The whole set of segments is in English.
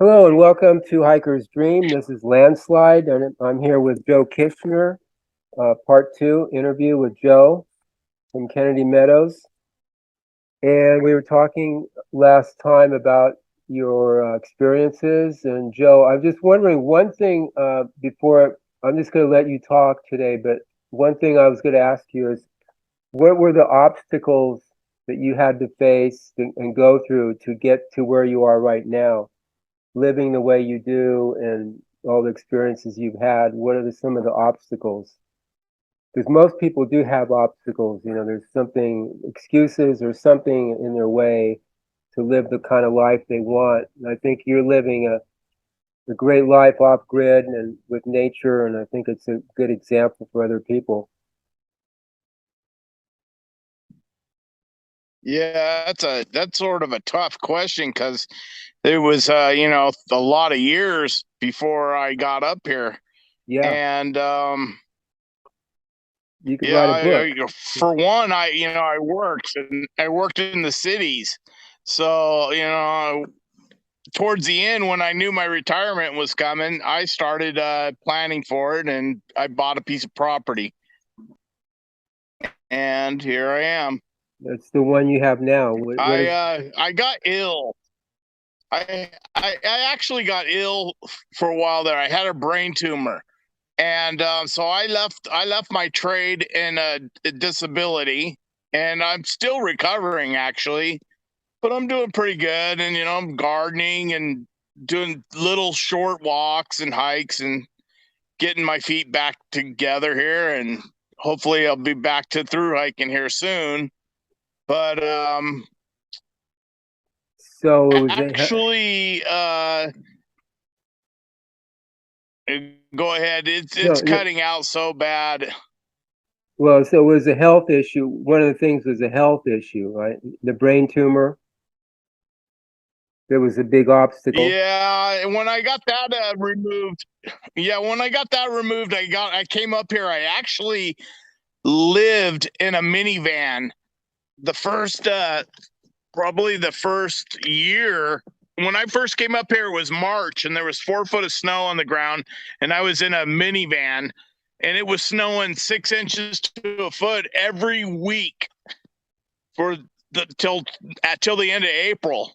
Hello and welcome to Hiker's Dream. This is Landslide, and I'm here with Joe KISNER, part two interview with Joe from Kennedy Meadows. And we were talking last time about your experiences. And Joe, I'm just wondering one thing before I'm just going to let you talk today, but one thing I was going to ask you is what were the obstacles that you had to face and go through to get to where you are right now? Living the way you do and all the experiences you've had, what are some of the obstacles? Because most people do have obstacles, there's something, excuses or something in their way to live the kind of life they want. And I think you're living a great life off grid and with nature, and I think it's a good example for other people. Yeah, that's sort of a tough question because there was a lot of years before I got up here, Yeah, and you could yeah, write a book. for one, I worked in the cities, so towards the end when I knew my retirement was coming, I started planning for it, and I bought a piece of property, and here I am. That's the one you have now. What is, I got ill. I actually got ill for a while there. I had a brain tumor, and so I left my trade in a disability, and I'm still recovering actually, but I'm doing pretty good. And I'm gardening and doing little short walks and hikes and getting my feet back together here, and hopefully I'll be back to through hiking here soon. But so it was actually, go ahead. It's no, cutting out so bad. well, so it was a health issue. One of the things was a health issue, right? The brain tumor. There was a big obstacle. Yeah, when I got that removed, when I got that removed, I came up here. I actually lived in a minivan the first probably the first year. When I first came up here, it was March, and there was 4 foot of snow on the ground, and I was in a minivan, and it was snowing 6 inches to a foot every week for till the end of April.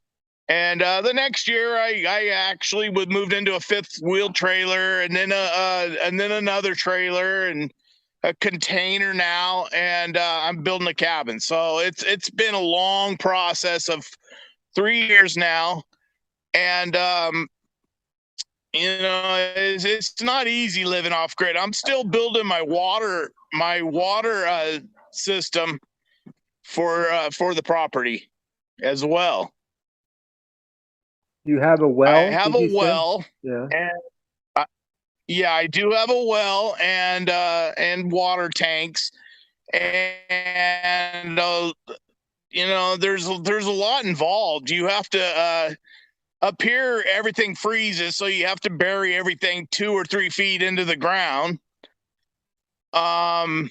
And the next year, I actually moved into a fifth wheel trailer, and then another trailer, and a container now, and I'm building a cabin. So it's been a long process of 3 years now, and it's not easy living off grid. I'm still building my water system for the property as well. You have a I well, have did a you say? well, Yeah. and yeah, I do have a well and water tanks, and there's a lot involved. You have to up here everything freezes, so you have to bury everything 2 or 3 feet into the ground. Um,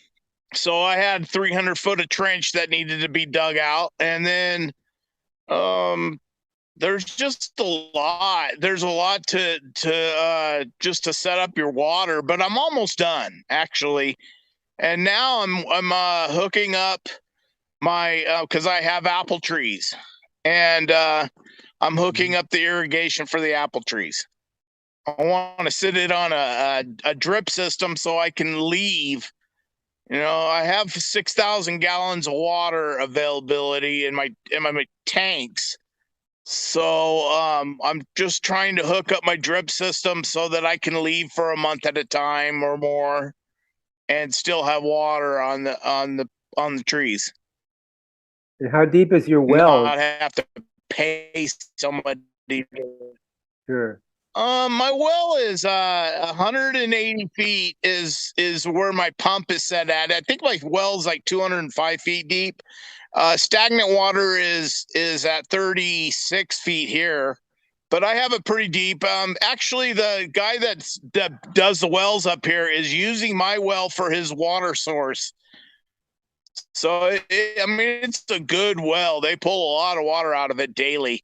so I had 300 foot of trench that needed to be dug out, and then um there's just a lot. There's a lot to just to set up your water, but I'm almost done actually. And now I'm hooking up my because I have apple trees, and I'm hooking up the irrigation for the apple trees. I want to sit it on a drip system so I can leave. I have 6,000 gallons of water availability in my tanks. So I'm just trying to hook up my drip system so that I can leave for a month at a time or more, and still have water on the trees. And how deep is your well? Not have to pay somebody. Sure. My well is 180 feet is where my pump is set at. I think my well's like 205 feet deep. Stagnant water is at 36 feet here, but I have it pretty deep. Actually, the guy that does the wells up here is using my well for his water source. So I mean, it's a good well. They pull a lot of water out of it daily.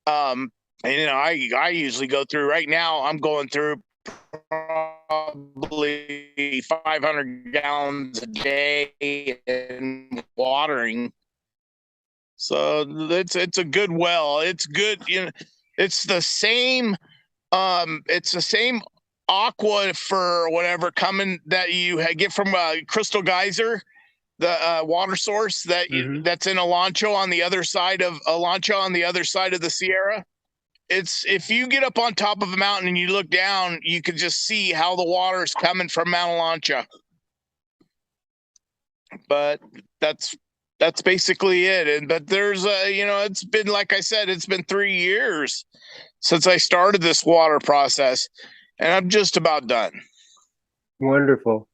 Um, And I usually go through. Right now I'm going through probably 500 gallons a day in watering. So it's a good well. It's good. It's the same. It's the same aquifer or whatever coming that you get from Crystal Geyser, the water source that's in Alancho on the other side of the Sierra. It's if you get up on top of a mountain and you look down, you can just see how the water is coming from Mount Alancho. But that's basically it. And but there's it's been, like I said, it's been 3 years since I started this water process, and I'm just about done. Wonderful.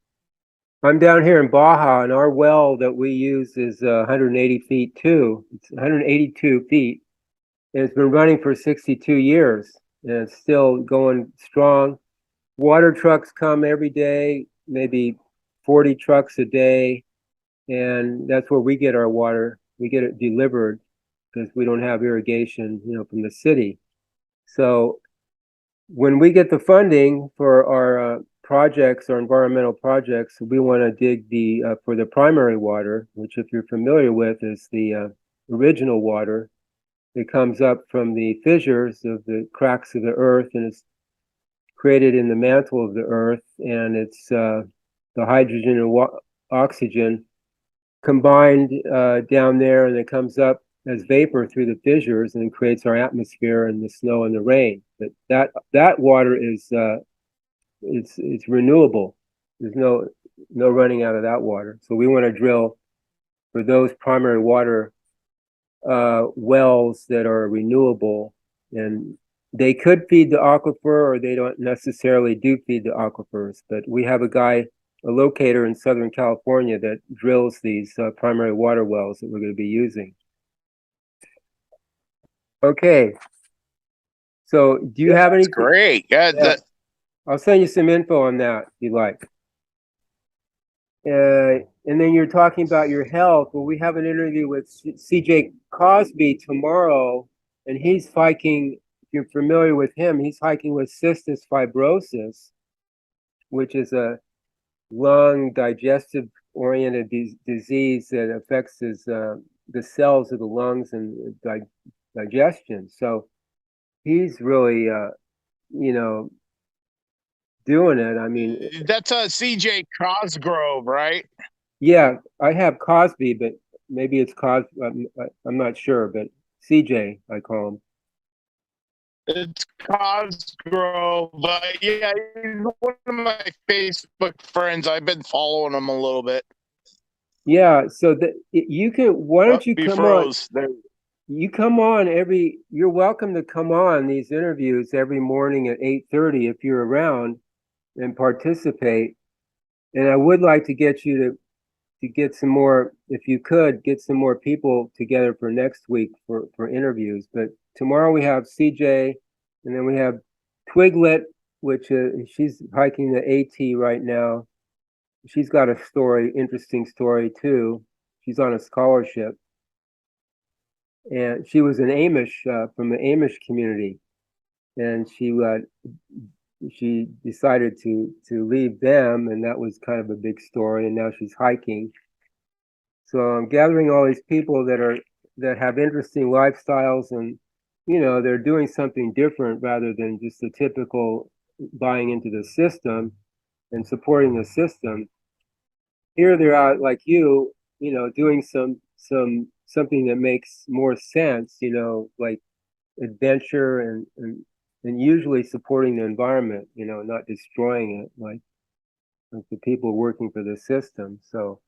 I'm down here in Baja, and our well that we use is 180 feet too. It's 182 feet, and it's been running for 62 years, and it's still going strong. Water trucks come every day, maybe 40 trucks a day, and that's where we get our water. We get it delivered because we don't have irrigation, from the city. So when we get the funding for our projects or environmental projects, we want to dig for the primary water, which, if you're familiar with, is the original water. It comes up from the fissures of the cracks of the earth, and it's created in the mantle of the earth, and it's the hydrogen and oxygen combined down there, and it comes up as vapor through the fissures and creates our atmosphere and the snow and the rain. But that water is it's renewable. There's no running out of that water. So we want to drill for those primary water wells that are renewable, and they could feed the aquifer, or they don't necessarily do feed the aquifers. But we have a locator in Southern California that drills these primary water wells that we're going to be using. Okay. So do you have anything? Great. Yeah. I'll send you some info on that if you like. And then you're talking about your health. Well, we have an interview with CJ Cosby tomorrow, and he's hiking. If you're familiar with him, he's hiking with cystic fibrosis, which is a lung digestive oriented disease that affects the cells of the lungs and digestion. So he's really doing it. I mean, that's CJ Cosgrove, right? Yeah, I have Cosby, but maybe it's I'm not sure, but CJ, I call him. It's Cosgrove. Yeah, he's one of my Facebook friends. I've been following him a little bit. Yeah, so you can. Why don't you come on? You come on You're welcome to come on these interviews every morning at 8:30 if you're around and participate. And I would like to get you to get some more, if you could, get some more people together for next week for interviews. But tomorrow we have CJ, and then we have Twiglet, which she's hiking the AT right now. She's got a interesting story too. She's on a scholarship, and she was an Amish from the Amish community, and she decided to leave them, and that was kind of a big story. And now she's hiking. So I'm gathering all these people that have interesting lifestyles, and they're doing something different rather than just the typical buying into the system and supporting the system. Here they're out like doing something that makes more sense, like adventure and usually supporting the environment, not destroying it like the people working for the system. So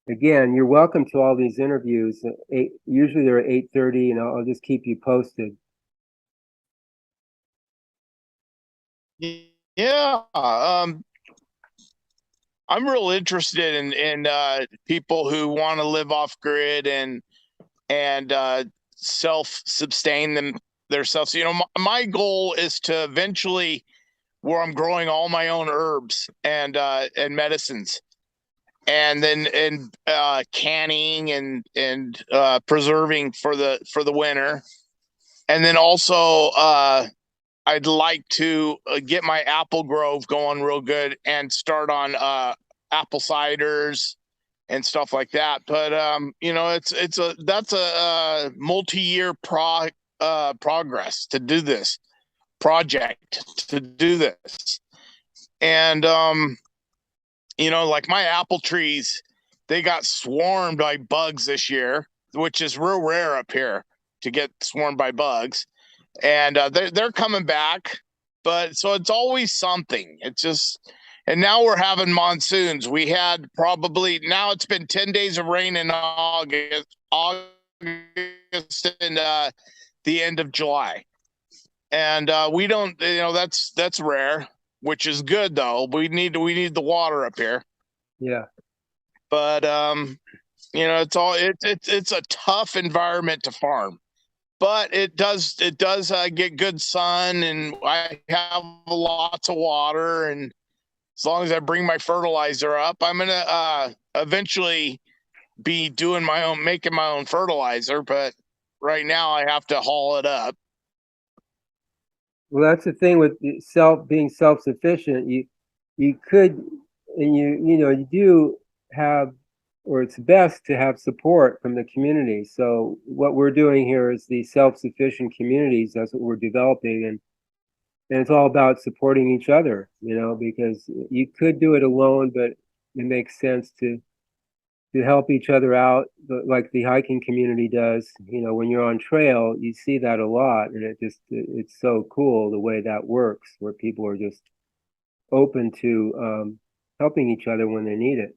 again, you're welcome to all these interviews. Usually they're at 8:30, and I'll just keep you posted. Yeah, I'm real interested in people who want to live off grid and self-sustain themselves. My goal is to eventually where I'm growing all my own herbs and medicines, and then canning and preserving for the winter. And then also, I'd like to get my apple grove going real good and start on apple ciders and stuff like that. But that's a multi-year progress to do this project to do this. And like my apple trees, they got swarmed by bugs this year, which is real rare up here to get swarmed by bugs. And they're coming back, but so it's always something. It's just, and now we're having monsoons. We had probably, now it's been 10 days of rain in August and the end of July. And we don't, that's rare, which is good though. We need the water up here. Yeah. But it's a tough environment to farm, but it does get good sun, and I have lots of water, and as long as I bring my fertilizer up, I'm gonna eventually be making my own fertilizer, but right now I have to haul it up. Well, that's the thing with being self-sufficient. You could, and you do have, or it's best to have support from the community. So what we're doing here is the self-sufficient communities. That's what we're developing, and it's all about supporting each other. Because you could do it alone, but it makes sense to help each other out, like the hiking community does. When you're on trail, you see that a lot, and it's so cool the way that works, where people are just open to helping each other when they need it.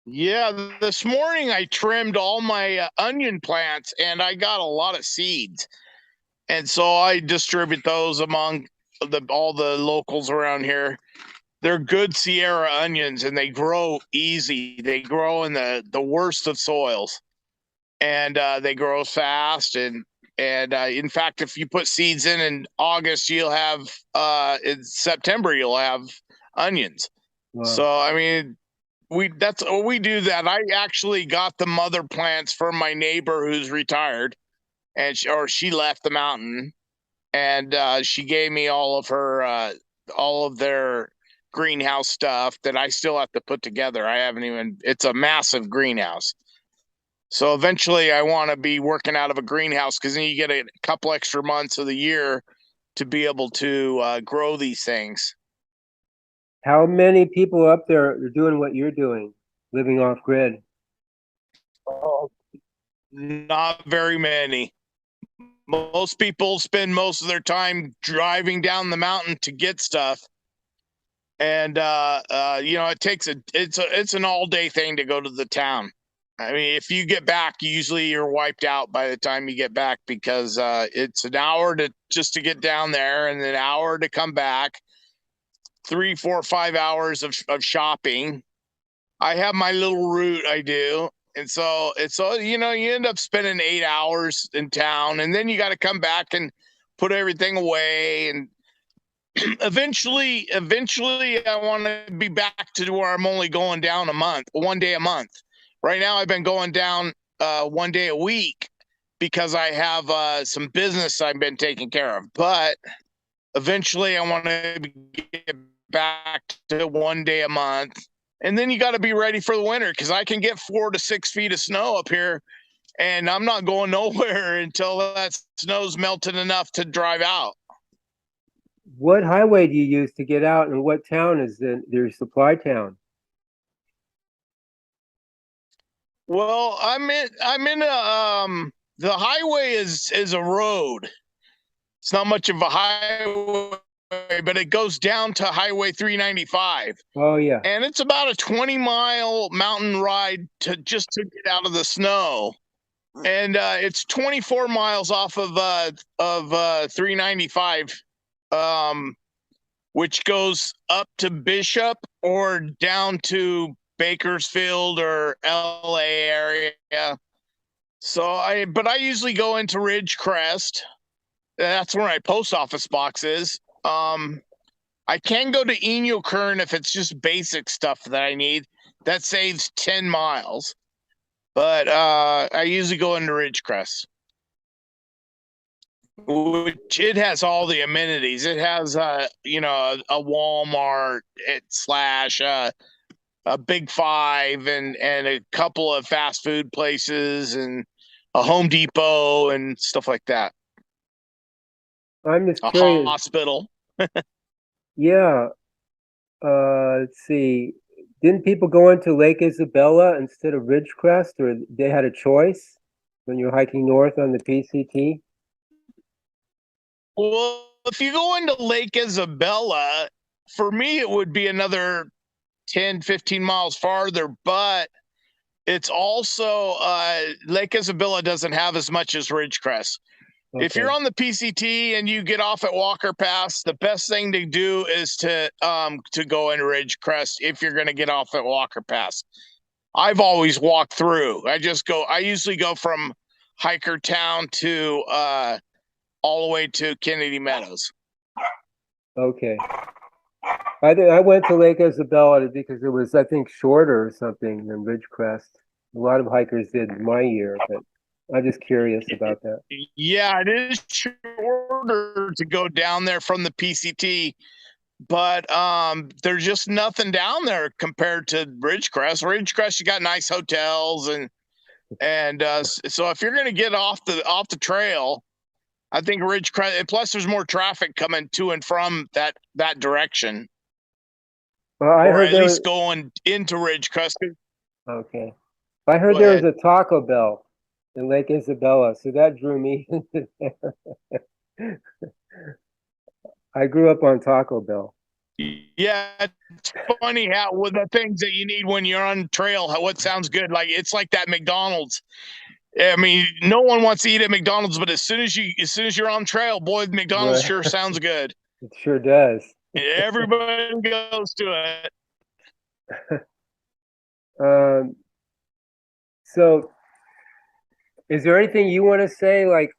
Yeah, this morning I trimmed all my onion plants, and I got a lot of seeds, and so I distribute those among all the locals around here. They're good Sierra onions, and they grow easy. They grow in the worst of soils, and they grow fast. And in fact, if you put seeds in August, you'll have in September you'll have onions. Wow. So I mean, we do that. I actually got the mother plants from my neighbor who's retired, and she left the mountain, and she gave me all of their greenhouse stuff that I still have to put together. I haven't even, it's a massive greenhouse. So eventually I want to be working out of a greenhouse, because then you get a couple extra months of the year to be able to grow these things. How many people up there are doing what you're doing, living off grid? Oh, not very many. Most people spend most of their time driving down the mountain to get stuff, and it takes it's an all day thing to go to the town. I mean, if you get back, usually you're wiped out by the time you get back, because it's an hour to get down there, and an hour to come back. 3, 4, 5 hours of shopping. I have my little route I do. And so you end up spending 8 hours in town, and then you got to come back and put everything away. And eventually I want to be back to where I'm only going down 1 day a month. Right now I've been going down 1 day a week, because I have some business I've been taking care of. But eventually I want to get back to 1 day a month. And then you got to be ready for the winter, because I can get 4 to 6 feet of snow up here, and I'm not going nowhere until that snow's melted enough to drive out. What highway do you use to get out, and what town is their supply town? Well, I'm in the highway is a road. It's not much of a highway, but it goes down to Highway 395. Oh yeah. And it's about a 20-mile mountain ride to get out of the snow. And it's 24 miles off of 395, which goes up to Bishop or down to Bakersfield or LA area. But I usually go into Ridgecrest. That's where my post office box is. I can go to Inyo Kern if it's just basic stuff that I need. That saves 10 miles. But I usually go into Ridgecrest. which it has all the amenities. It has a Walmart slash a Big Five and a couple of fast food places and a Home Depot and stuff like that. I'm just A curious. hospital. Yeah. Let's see. Didn't people go into Lake Isabella instead of Ridgecrest, or they had a choice when you're hiking north on the PCT? Well, if you go into Lake Isabella, for me, it would be another 10, 15 miles farther, but it's also Lake Isabella doesn't have as much as Ridgecrest. If Okay. you're on the PCT and you get off at Walker Pass, the best thing to do is to go in Ridgecrest if you're going to get off at Walker Pass. I've always walked through. I usually go from Hiker Town to all the way to Kennedy Meadows. Okay. I went to Lake Isabella because it was, I think, shorter or something than Ridgecrest. A lot of hikers did my year, but I'm just curious about that. Yeah, it is shorter to go down there from the PCT, but there's just nothing down there compared to Ridgecrest. Ridgecrest, you got nice hotels and so if you're going to get off the trail, I think Ridgecrest. Plus, there's more traffic coming to and from that direction, Well, I or heard at there was, least going into Ridgecrest. okay. I heard Go there was ahead. a Taco Bell in Lake Isabella, so that drew me into there. I grew up on Taco Bell. Yeah, it's funny how with the things that you need when you're on trail, what sounds good. Like it's like that McDonald's. I mean, no one wants to eat at McDonald's, but as soon as you're on trail, boy, McDonald's Right. sure sounds good. It sure does. Everybody goes to it. Um, so is there anything you want to say? Like,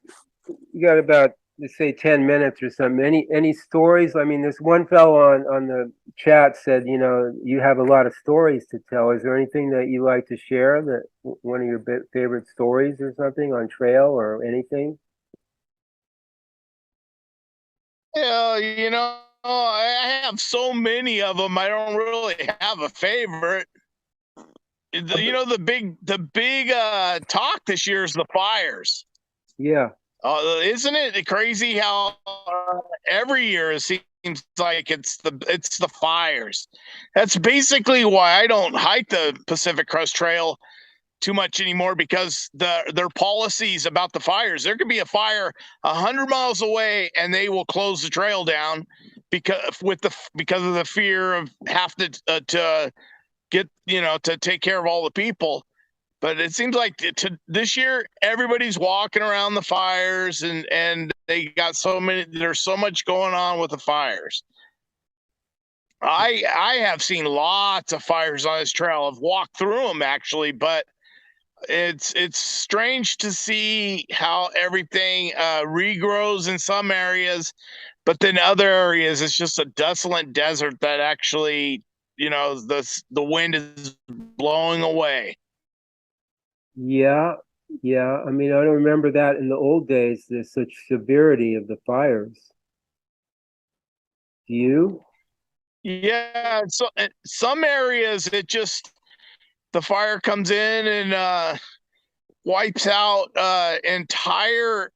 you got about, let's say, 10 minutes or something. Any stories? I mean, this one fellow on the chat said, you have a lot of stories to tell. Is there anything that you like to share, that one of your favorite stories or something on trail or anything? Yeah, I have so many of them. I don't really have a favorite. The big talk this year is the fires. Yeah. Isn't it crazy how every year it seems like it's the fires? That's basically why I don't hike the Pacific Crest Trail too much anymore, because their policies about the fires. There could be a fire 100 miles away, and they will close the trail down because of the fear of have to get to take care of all the people. But it seems like this year everybody's walking around the fires, and they got so many. There's so much going on with the fires. I have seen lots of fires on this trail. I've walked through them actually, but it's strange to see how everything regrows in some areas, but then other areas it's just a desolate desert that actually the wind is blowing away. Yeah. Yeah. I mean, I don't remember that in the old days. There's such severity of the fires. Do you? Yeah, so some areas it just the fire comes in and wipes out entire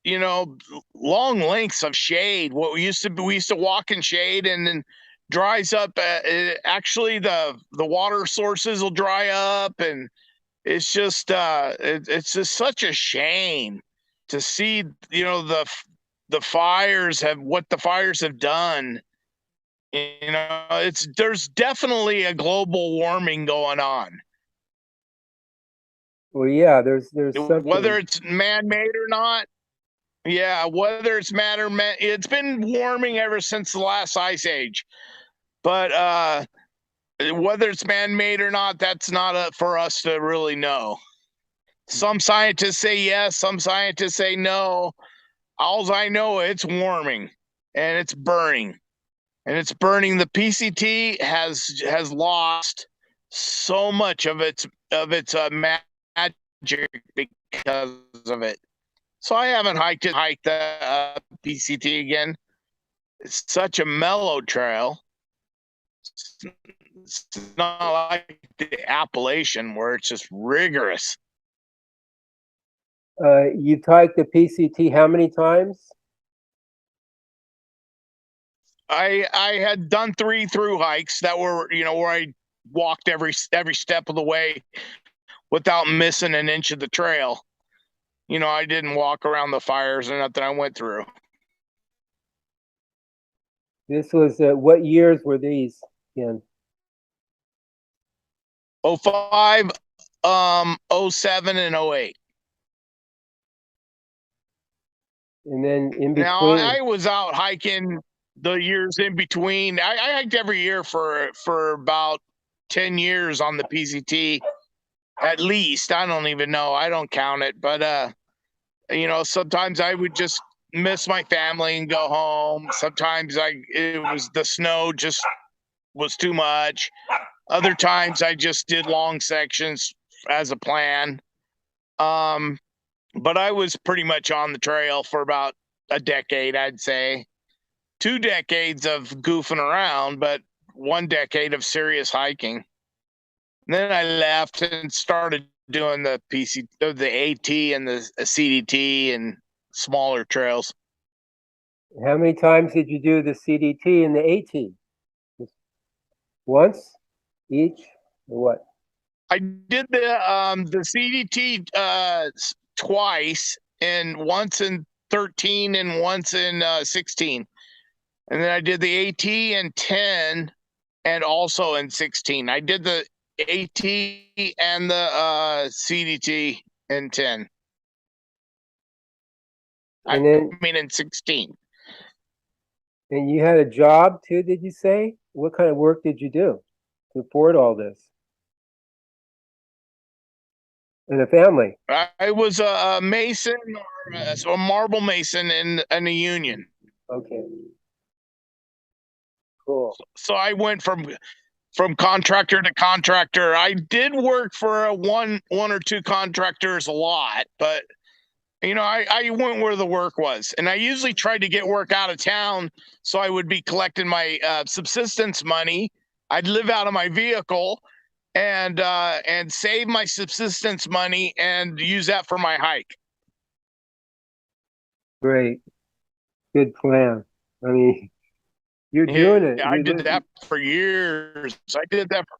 you know long lengths of shade. What we used to walk in shade, and then dries up. Actually, the water sources will dry up, and it's just such a shame to see the fires have what the fires have done. There's definitely a global warming going on, Well, yeah, there's whether something. it's man-made or not. Yeah, whether it's man, it's been warming ever since the last ice age. But whether it's man-made or not, that's not for us to really know. Some scientists say yes, some scientists say no. All I know, it's warming and it's burning, and it's burning. The PCT has lost so much of its magic because of it. So I haven't hiked the PCT again. It's such a mellow trail. It's not like the Appalachian where it's just rigorous. You've hiked the PCT how many times? I had done 3 through hikes that were, where I walked every step of the way without missing an inch of the trail. I didn't walk around the fires or nothing. I went through. This was what years were these in? 05, 07, and 08. And then in Now between, I was out hiking the years in between. I hiked every year for about 10 years on the PCT, at least. I don't even know. I don't count it, but sometimes I would just miss my family and go home. Sometimes it was the snow just was too much. Other times I just did long sections as a plan. But I was pretty much on the trail for about a decade, I'd say. 2 decades of goofing around, but 1 decade of serious hiking. And then I left and started doing the AT and the CDT and smaller trails. how many times did you do the CDT and the AT? Once each, or what? I did the CDT twice, and once in 13 and once in 16. And then I did the AT in 10 and also in 16. I did the AT and the CDT in 10. And then, I mean in 16. and you had a job too, did you say? What kind of work did you do to afford all this? And a family? I was a mason, or a marble mason in a union. Okay, cool. So I went from contractor to contractor. I did work for one or two contractors a lot, but I went where the work was, and I usually tried to get work out of town, so I would be collecting my subsistence money. I'd live out of my vehicle and save my subsistence money and use that for my hike. Great. Good plan. I mean, you're Yeah, doing it. I did that for years. I did that for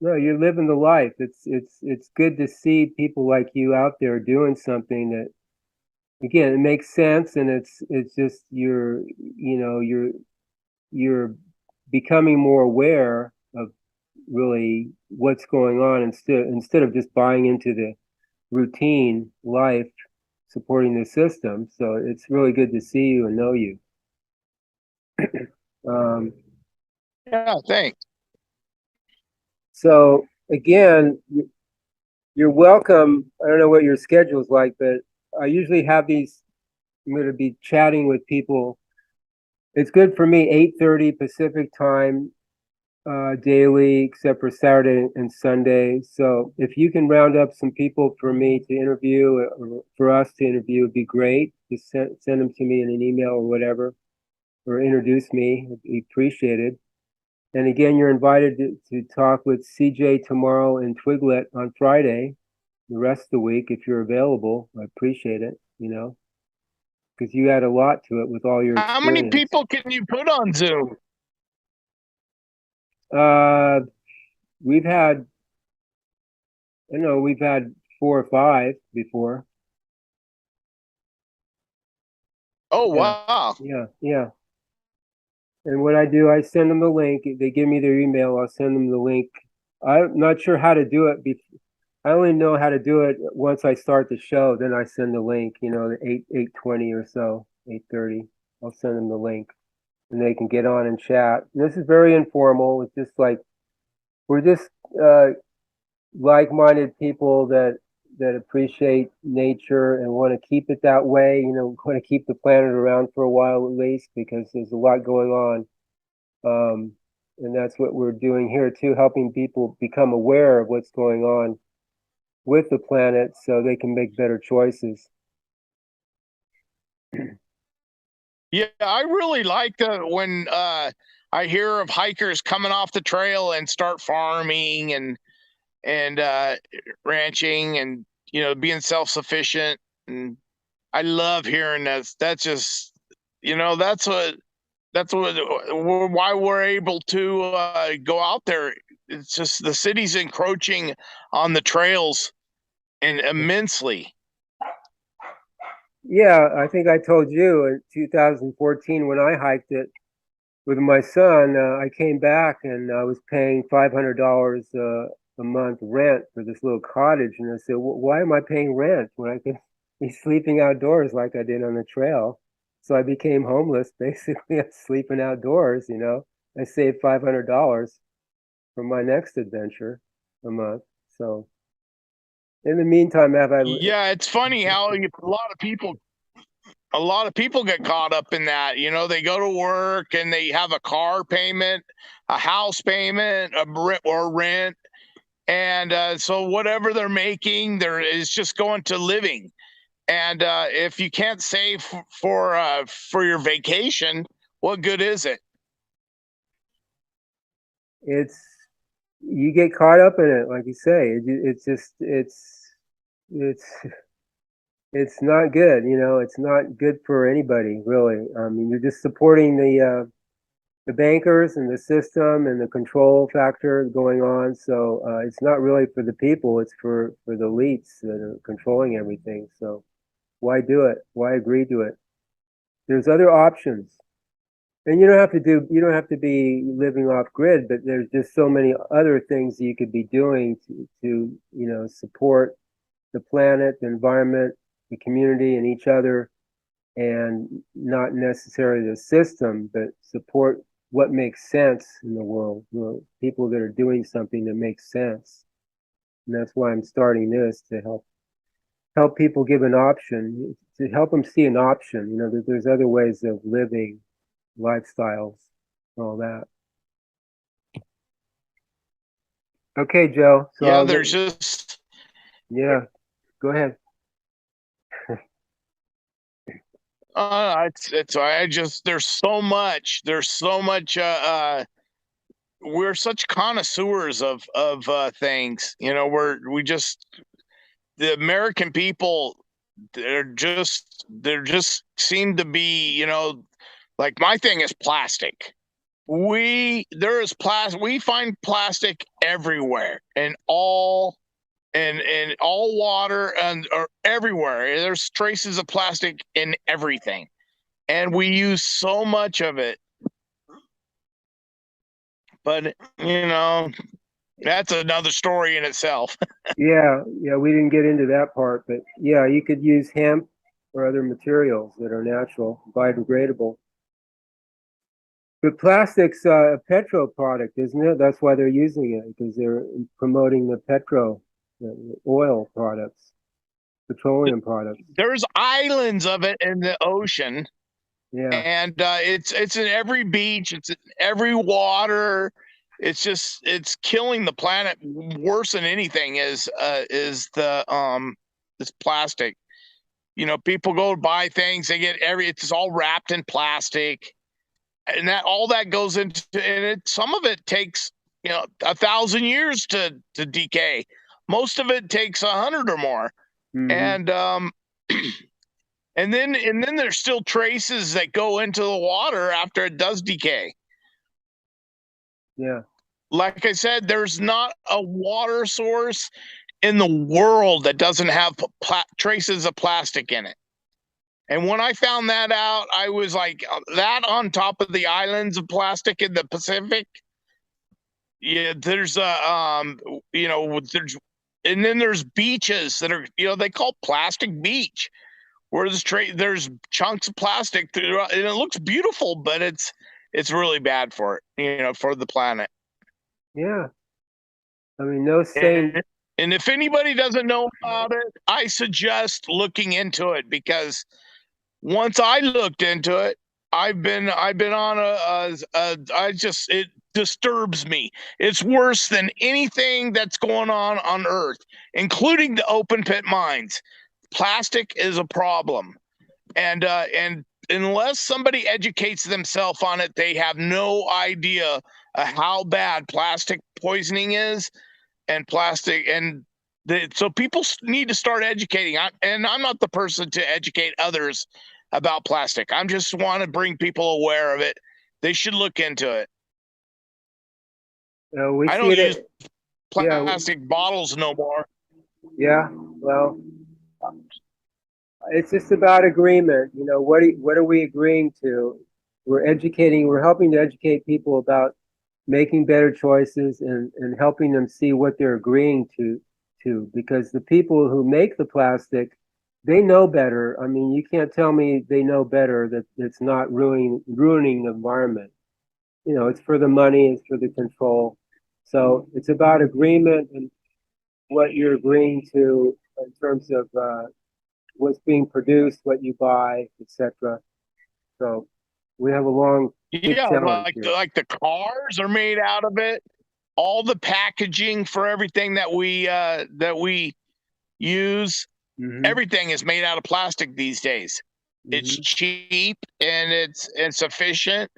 No, you're living the life. It's good to see people like you out there doing something that, again, it makes sense, and it's just you're becoming more aware of really what's going on, instead of just buying into the routine life supporting the system. So it's really good to see you and know you. Um, Yeah, thanks. so again, you're welcome. I don't know what your schedule's like, but I usually have these. I'm going to be chatting with people. It's good for me, 8:30 Pacific time, daily, except for Saturday and Sunday. So if you can round up some people for me to interview, or for us to interview, would be great. Just send them to me in an email or whatever, or introduce me. It'd be appreciated. And again, you're invited to talk with CJ tomorrow and Twiglet on Friday, the rest of the week, if you're available. I appreciate it, because you add a lot to it with all your How many experience. people can you put on Zoom? We've had, we've had 4 or 5 before. Oh, Yeah, wow. yeah. And what I do, I send them the link. They give me their email. I'll send them the link. I'm not sure how to do it. I only know how to do it once I start the show. Then I send the link. The 8:20 or so, 8:30. I'll send them the link, and they can get on and chat. And this is very informal. It's just like we're just like-minded people that appreciate nature and want to keep it that way. Want to keep the planet around for a while at least, because there's a lot going on. And that's what we're doing here too, helping people become aware of what's going on. with the planet so they can make better choices. Yeah, I really like when I hear of hikers coming off the trail and start farming and ranching and being self-sufficient. And I love hearing that. That's just that's what why we're able to go out there. It's just the city's encroaching on the trails and immensely. Yeah, I think I told you in 2014 when I hiked it with my son, I came back and I was paying $500 a month rent for this little cottage, and I said, "Why am I paying rent when I could be sleeping outdoors like I did on the trail?" So I became homeless, basically, sleeping outdoors. I saved $500 for my next adventure a month. So in the meantime, have I? Yeah, it's funny how a lot of people get caught up in that. They go to work and they have a car payment, a house payment, or rent, and so whatever they're making, there is just going to living. And if you can't save for your vacation, what good is it? It's you get caught up in it, like you say. It's just it's it's not good. It's not good for anybody, really. I mean, you're just supporting the bankers and the system and the control factor going on. So it's not really for the people. It's for the elites that are controlling everything. So why do it? Why agree to it? There's other options. And you don't have to be living off grid, but there's just so many other things you could be doing to support the planet, the environment, the community, and each other, and not necessarily the system, but support what makes sense in the world. People that are doing something that makes sense. And that's why I'm starting this to help people give an option, to help them see an option. That there's other ways of living, lifestyles, all that. Okay, Joe. So Yeah, there's just yeah, go ahead. it's I just there's so much we're such connoisseurs of things. We just the American people, they're just seem to be, like my thing is plastic. We find plastic everywhere and all water and or everywhere. There's traces of plastic in everything, and we use so much of it. But that's another story in itself. Yeah, yeah, we didn't get into that part, but yeah, you could use hemp or other materials that are natural, biodegradable. But plastic's a petro product, isn't it? That's why they're using it, because they're promoting the oil products, petroleum products. There's islands of it in the ocean, Yeah, and it's in every beach, it's in every water. It's killing the planet worse than anything is the this plastic. People go buy things, they get it's all wrapped in plastic, and that all that goes into, and some of it takes 1,000 years to decay. Most of it takes 100 or more, hmm, and and then there's still traces that go into the water after it does decay. yeah, Like I said, there's not a water source in the world that doesn't have traces of plastic in it. And when I found that out, I was like, that on top of the islands of plastic in the Pacific. Yeah, there's there's and then there's beaches that are they call plastic beach, where there's chunks of plastic throughout, and it looks beautiful, but it's really bad for it, for the planet. yeah. I mean, no sane. And if anybody doesn't know about it, I suggest looking into it, because once I looked into it, I've been on it disturbs me. It's worse than anything that's going on Earth, including the open pit mines. Plastic is a problem, and unless somebody educates themselves on it, they have no idea how bad plastic poisoning is, and plastic and so people need to start educating. And I'm not the person to educate others about plastic. I'm just want to bring people aware of it. They should look into it. We I see don't use it. plastic bottles no more. Yeah. Well, it's just about agreement. You know, what are we agreeing to? We're educating. We're helping to educate people about making better choices and helping them see what they're agreeing to. Because the people who make the plastic, they know better. I mean, you can't tell me they know better that it's not ruining the environment. You know, it's for the money, it's for the control. So it's about agreement and what you're agreeing to in terms of what's being produced, what you buy, etc. So we have a long, big Yeah, challenge here. like the cars are made out of it. All the packaging for everything that we use, everything is made out of plastic these days. It's cheap and it's efficient,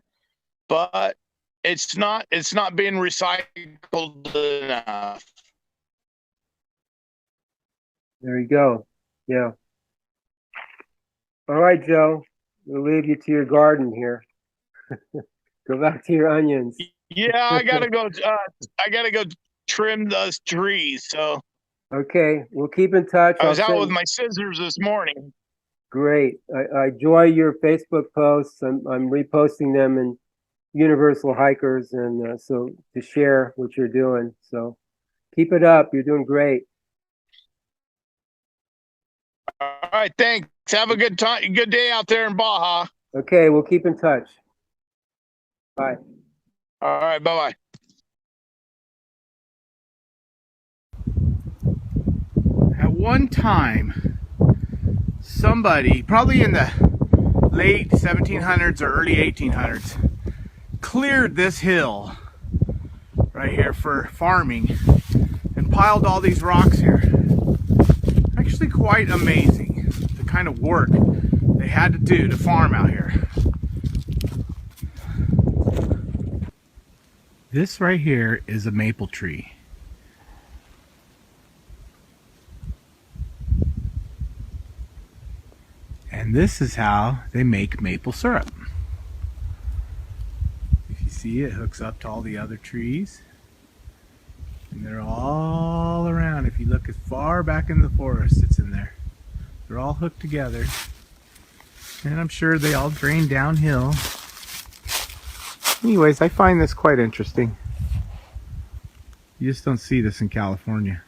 but it's not being recycled enough. There you go. Yeah. All right, Joe. We'll leave you to your garden here. Go back to your onions. Yeah, I gotta go. I gotta go trim those trees. So okay, we'll keep in touch. I was out with my scissors this morning. Great. I enjoy your Facebook posts. I'm reposting them in Universal Hikers, and so to share what you're doing. So keep it up. You're doing great. All right, thanks. Have a good time. Good day out there in Baja. Okay, we'll keep in touch. Bye. All right, bye-bye. At one time, somebody, probably in the late 1700s or early 1800s, cleared this hill right here for farming and piled all these rocks here. Actually quite amazing, the kind of work they had to do to farm out here. This right here is a maple tree. And this is how they make maple syrup. If you see, it hooks up to all the other trees. And they're all around. If you look as far back in the forest, it's in there. They're all hooked together. And I'm sure they all drain downhill. Anyways, I find this quite interesting. You just don't see this in California.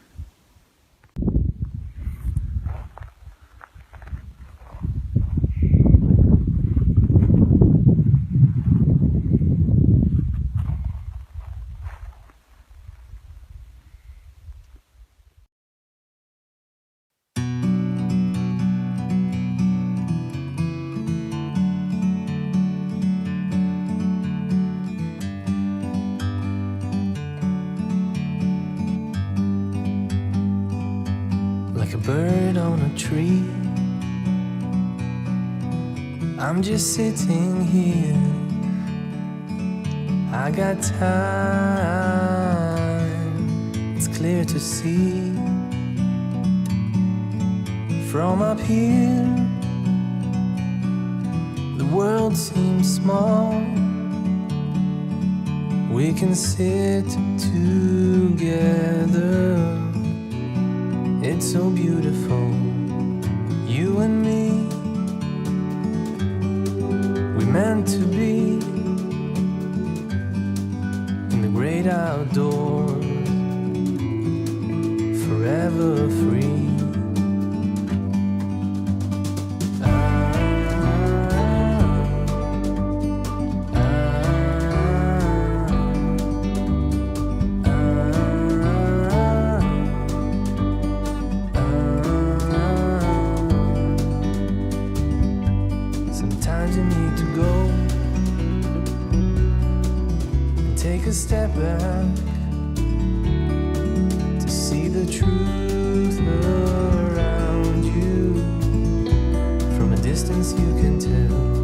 Like a bird on a tree, I'm just sitting here. I got time, it's clear to see. From up here, the world seems small. We can sit together. It's so beautiful, you and me. We meant to be in the great outdoors, forever free. Sometimes you need to go take a step back to see the truth around you. From a distance you can tell